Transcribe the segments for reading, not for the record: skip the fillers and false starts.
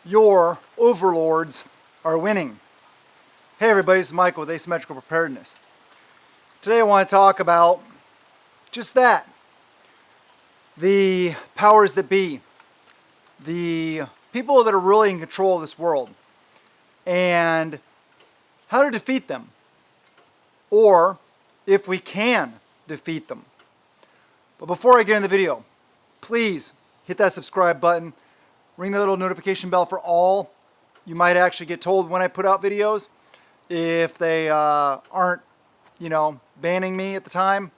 your overlords are winning. Hey everybody, this is Michael with Asymmetrical Preparedness. Today I want to talk about just that. The powers that be. The people that are really in control of this world. And how to defeat them. Or if we can defeat them. But before I get in the video, please hit that subscribe button. Ring the little notification bell for all. You might actually get told when I put out videos if they aren't, banning me at the time.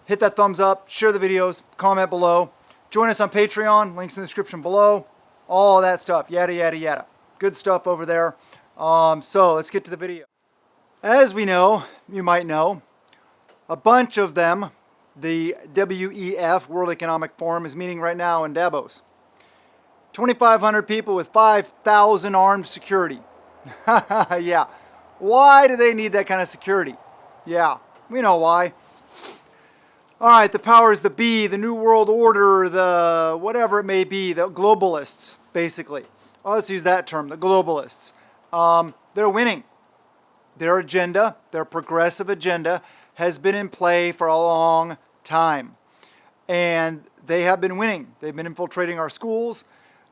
Hit that thumbs up, share the videos, comment below. Join us on Patreon, links in the description below. All that stuff, yada, yada, yada. Good stuff over there. So let's get to the video. As we know, you might know, a bunch of them, the WEF, World Economic Forum, is meeting right now in Davos. 2,500 people with 5,000 armed security. Yeah. Why do they need that kind of security? Yeah, we know why. All right, the powers that be, the New World Order, the whatever it may be, the globalists, basically. Well, let's use that term, the globalists. They're winning. Their agenda, their progressive agenda, has been in play for a long time. And they have been winning. They've been infiltrating our schools,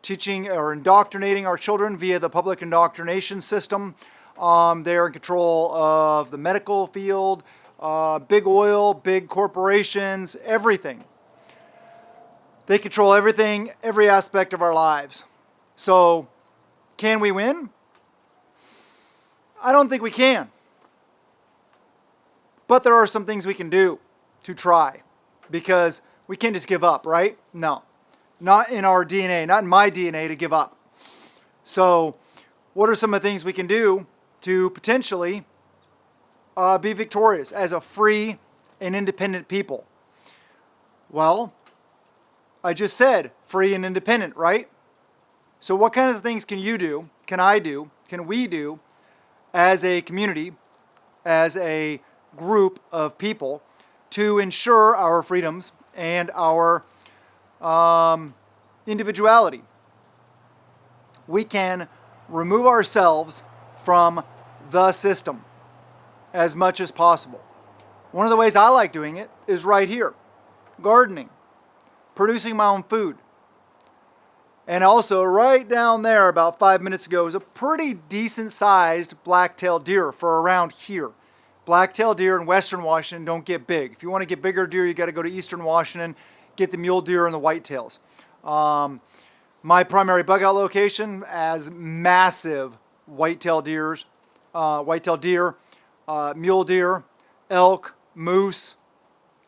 teaching or indoctrinating our children via the public indoctrination system. They're in control of the medical field, big oil, big corporations, everything. They control everything, every aspect of our lives. So, can we win? I don't think we can. But there are some things we can do to try. Because we can't just give up, right? No. Not in our DNA, not in my DNA to give up. So, what are some of the things we can do to potentially be victorious as a free and independent people? Well, I just said free and independent, right? So what kinds of things can you do, can I do, can we do as a community, as a group of people to ensure our freedoms and our individuality? We can remove ourselves from the system as much as possible. One of the ways I like doing it is right here. Gardening. Producing my own food. And also right down there about 5 minutes ago is a pretty decent sized black-tailed deer for around here. Black-tailed deer in western Washington don't get big. If you want to get bigger deer, you got to go to eastern Washington, get the mule deer and the whitetails. My primary bug out location has massive white-tailed deer, mule deer, elk, moose,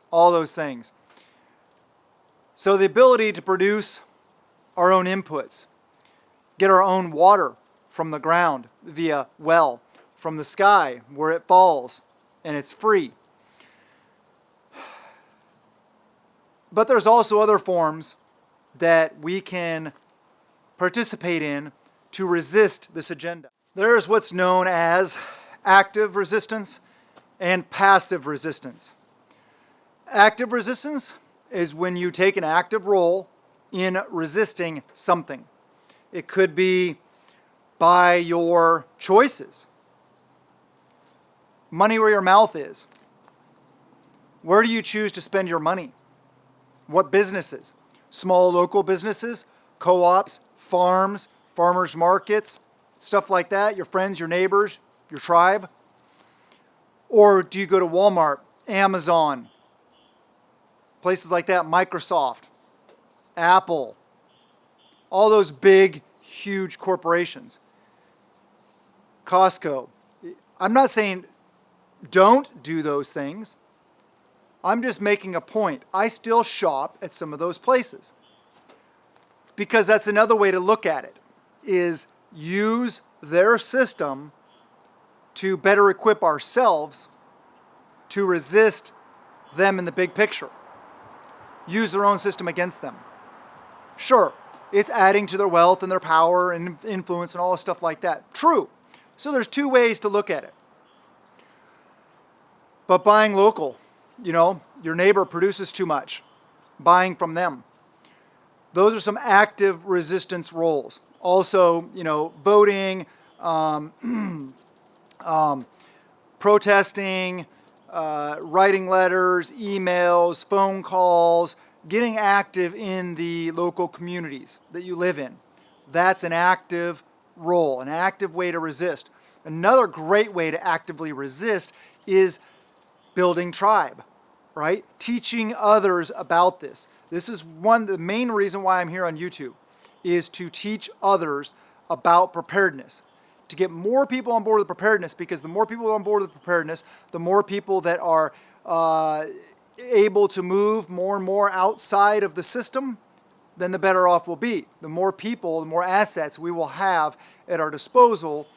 all those things. So the ability to produce our own inputs, get our own water from the ground via well, from the sky where it falls, and it's free. But there's also other forms that we can participate in to resist this agenda. There's what's known as active resistance and passive resistance. Active resistance is when you take an active role in resisting something. It could be by your choices. Money where your mouth is. Where do you choose to spend your money? What businesses? Small local businesses, co-ops, farms, farmers markets, stuff like that, your friends, your neighbors, your tribe? Or do you go to Walmart, Amazon, places like that, Microsoft, Apple, all those big, huge corporations, Costco? I'm not saying don't do those things. I'm just making a point. I still shop at some of those places. Because that's another way to look at it, is use their system to better equip ourselves to resist them in the big picture. Use their own system against them. Sure, it's adding to their wealth and their power and influence and all this stuff like that. True. So there's two ways to look at it. But buying local, your neighbor produces too much. Buying from them. Those are some active resistance roles. Also, voting, protesting, writing letters, emails, phone calls, getting active in the local communities that you live in. That's an active role, an active way to resist. Another great way to actively resist is building tribe, right? Teaching others about this. This is the main reason why I'm here on YouTube, is to teach others about preparedness, to get more people on board with preparedness, because the more people on board with preparedness, the more people that are able to move more and more outside of the system, then the better off we'll be. The more people, the more assets we will have at our disposal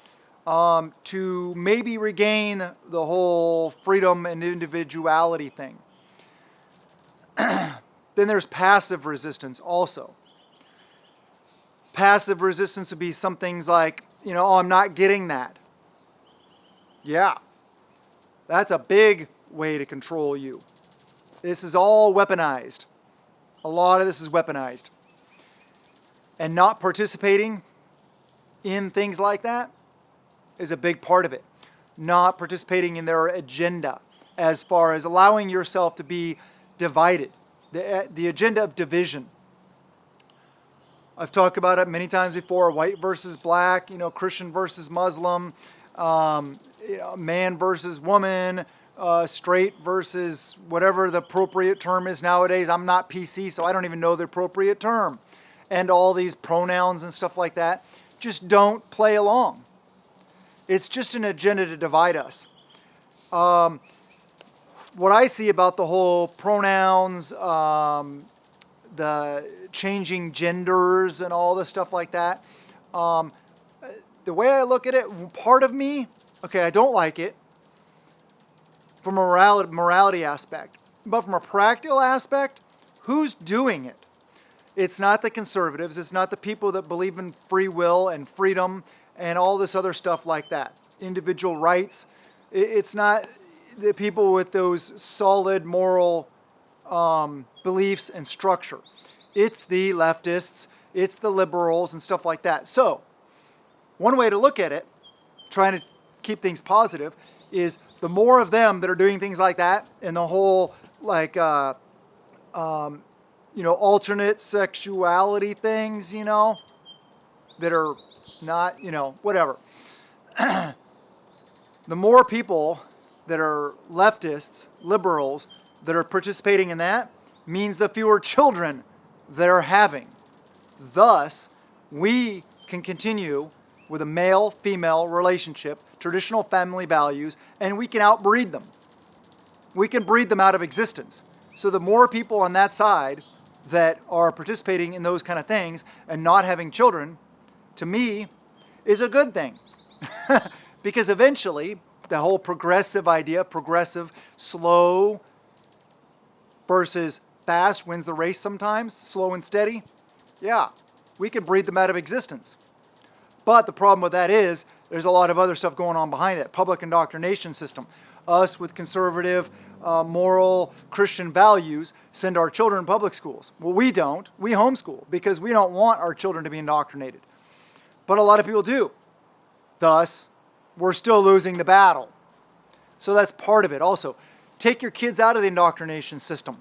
to maybe regain the whole freedom and individuality thing. Then there's passive resistance also. Passive resistance would be some things like, oh, I'm not getting that. Yeah, that's a big way to control you. This is all weaponized. A lot of this is weaponized. And not participating in things like that is a big part of it. Not participating in their agenda, as far as allowing yourself to be divided. The agenda of division. I've talked about it many times before, white versus black, Christian versus Muslim, man versus woman, straight versus whatever the appropriate term is nowadays. I'm not PC, so I don't even know the appropriate term. And all these pronouns and stuff like that. Just don't play along. It's just an agenda to divide us. What I see about the whole pronouns, the changing genders and all this stuff like that, the way I look at it, part of me, okay, I don't like it from a morality aspect. But from a practical aspect, who's doing it? It's not the conservatives. It's not the people that believe in free will and freedom and all this other stuff like that. Individual rights. It's not the people with those solid moral beliefs and structure. It's the leftists. It's the liberals and stuff like that. So, one way to look at it, trying to keep things positive, is the more of them that are doing things like that, and the whole alternate sexuality things, that are not, whatever. The more people that are leftists, liberals, that are participating in that, means the fewer children they're having. Thus, we can continue with a male-female relationship, traditional family values, and we can outbreed them. We can breed them out of existence. So the more people on that side that are participating in those kind of things and not having children, to me, is a good thing. Because eventually, the whole progressive idea, progressive, slow versus fast wins the race sometimes, slow and steady. Yeah, we can breed them out of existence. But the problem with that is there's a lot of other stuff going on behind it. Public indoctrination system. Us with conservative, moral, Christian values send our children to public schools. Well, we don't. We homeschool because we don't want our children to be indoctrinated. But a lot of people do. Thus, we're still losing the battle. So that's part of it. Also, take your kids out of the indoctrination system.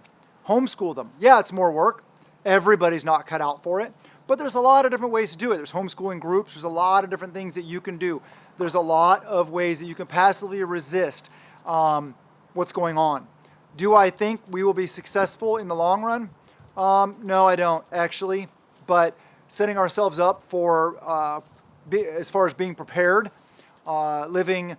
Homeschool them. Yeah, it's more work. Everybody's not cut out for it. But there's a lot of different ways to do it. There's homeschooling groups. There's a lot of different things that you can do. There's a lot of ways that you can passively resist what's going on. Do I think we will be successful in the long run? No, I don't, actually. But setting ourselves up for, as far as being prepared, being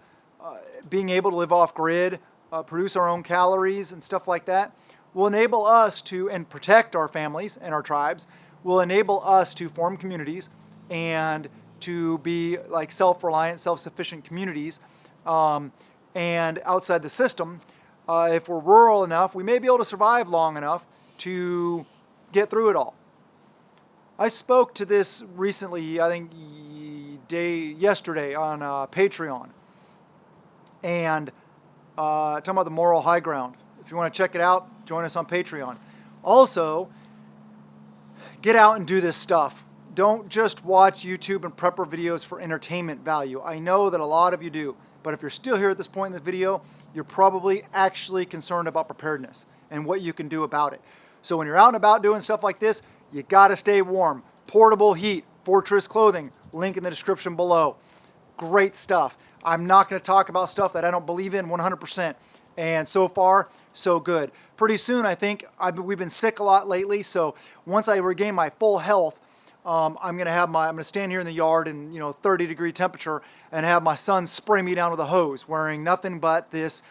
able to live off-grid, produce our own calories and stuff like that, will enable us to, and protect our families and our tribes, will enable us to form communities and to be like self-reliant, self-sufficient communities. And outside the system, if we're rural enough, we may be able to survive long enough to get through it all. I spoke to this recently, I think yesterday on Patreon, and talking about the moral high ground. If you want to check it out, join us on Patreon. Also, get out and do this stuff. Don't just watch YouTube and prepper videos for entertainment value. I know that a lot of you do, but if you're still here at this point in the video, you're probably actually concerned about preparedness and what you can do about it. So when you're out and about doing stuff like this, you gotta stay warm. Portable heat, Fortress clothing, link in the description below. Great stuff. I'm not gonna talk about stuff that I don't believe in 100%. And so far, so good. Pretty soon, I think, we've been sick a lot lately, so once I regain my full health, I'm gonna stand here in the yard in 30-degree temperature and have my son spray me down with a hose, wearing nothing but this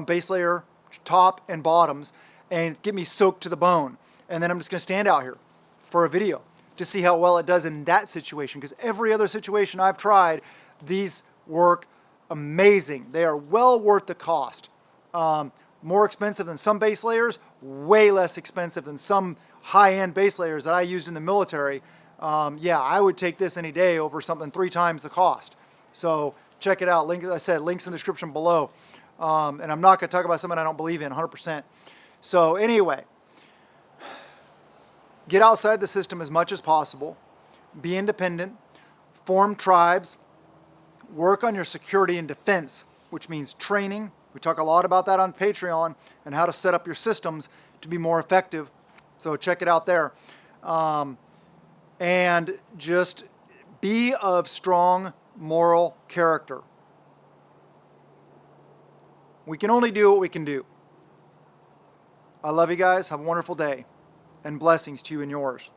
base layer top and bottoms, and get me soaked to the bone. And then I'm just gonna stand out here for a video to see how well it does in that situation, because every other situation I've tried, these work amazing. They are well worth the cost. More expensive than some base layers, way less expensive than some high-end base layers that I used in the military. Yeah, I would take this any day over something 3 times the cost. So check it out. Link, as I said, links in the description below. And I'm not going to talk about something I don't believe in 100%. So anyway, get outside the system as much as possible. Be independent. Form tribes. Work on your security and defense, which means training. We talk a lot about that on Patreon and how to set up your systems to be more effective. So check it out there. And just be of strong moral character. We can only do what we can do. I love you guys. Have a wonderful day. And blessings to you and yours.